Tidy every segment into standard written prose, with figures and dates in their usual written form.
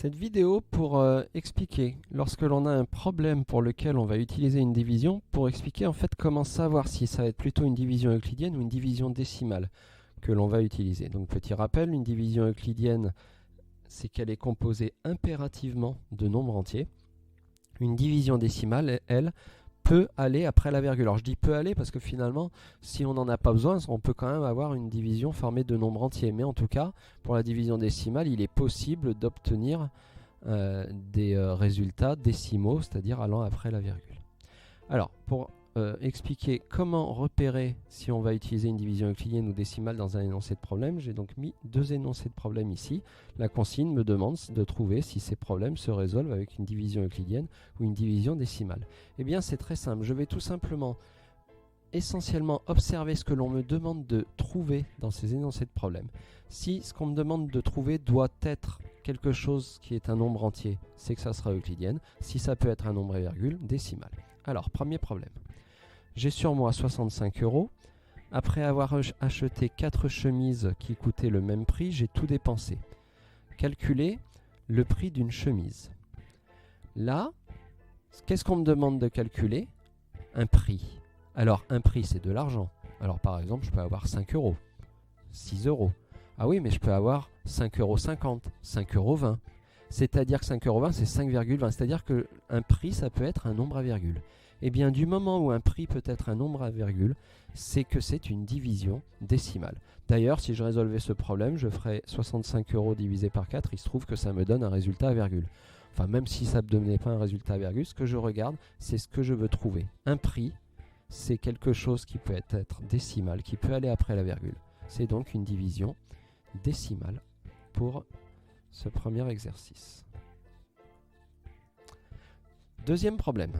Cette vidéo pour expliquer, lorsque l'on a un problème pour lequel on va utiliser une division, pour expliquer en fait comment savoir si ça va être plutôt une division euclidienne ou une division décimale que l'on va utiliser. Donc petit rappel, une division euclidienne, c'est qu'elle est composée impérativement de nombres entiers. Une division décimale, elle, peut aller après la virgule. Alors je dis peut aller parce que finalement, si on n'en a pas besoin, on peut quand même avoir une division formée de nombres entiers. Mais en tout cas, pour la division décimale, il est possible d'obtenir des résultats décimaux, c'est-à-dire allant après la virgule. Alors, pour expliquer comment repérer si on va utiliser une division euclidienne ou décimale dans un énoncé de problème, j'ai donc mis deux énoncés de problème ici. La consigne me demande de trouver si ces problèmes se résolvent avec une division euclidienne ou une division décimale. Eh bien, c'est très simple. Je vais tout simplement essentiellement observer ce que l'on me demande de trouver dans ces énoncés de problème. Si ce qu'on me demande de trouver doit être quelque chose qui est un nombre entier, c'est que ça sera euclidienne. Si ça peut être un nombre et virgule, décimal. Alors, premier problème. J'ai sur moi 65 €. Après avoir acheté 4 chemises qui coûtaient le même prix, j'ai tout dépensé. Calculer le prix d'une chemise. Là, qu'est-ce qu'on me demande de calculer? Un prix. Alors, un prix, c'est de l'argent. Alors, par exemple, je peux avoir 5 €, 6 €. Ah oui, mais je peux avoir 5,50 €, 5,20 €. C'est-à-dire que 5,20 €, c'est 5,20. C'est-à-dire qu'un prix, ça peut être un nombre à virgule. Eh bien, du moment où un prix peut être un nombre à virgule, c'est que c'est une division décimale. D'ailleurs, si je résolvais ce problème, je ferais 65 € divisé par 4. Il se trouve que ça me donne un résultat à virgule. Enfin, même si ça ne me donnait pas un résultat à virgule, ce que je regarde, c'est ce que je veux trouver. Un prix, c'est quelque chose qui peut être décimal, qui peut aller après la virgule. C'est donc une division décimale pour ce premier exercice. Deuxième problème.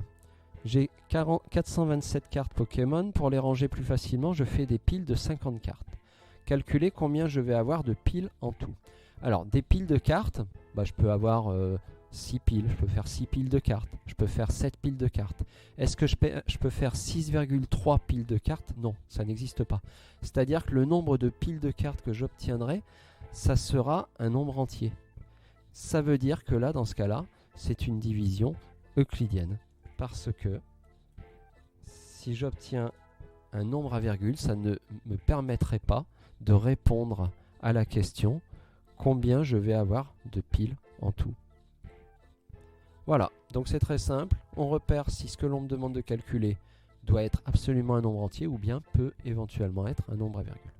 J'ai 427 cartes Pokémon. Pour les ranger plus facilement, je fais des piles de 50 cartes. Calculez combien je vais avoir de piles en tout. Alors, des piles de cartes, je peux avoir 6 piles. Je peux faire 6 piles de cartes. Je peux faire 7 piles de cartes. Est-ce que je peux faire 6,3 piles de cartes? Non, ça n'existe pas. C'est-à-dire que le nombre de piles de cartes que j'obtiendrai, ça sera un nombre entier. Ça veut dire que là, dans ce cas-là, c'est une division euclidienne. Parce que si j'obtiens un nombre à virgule, ça ne me permettrait pas de répondre à la question combien je vais avoir de piles en tout. Voilà, donc c'est très simple. On repère si ce que l'on me demande de calculer doit être absolument un nombre entier ou bien peut éventuellement être un nombre à virgule.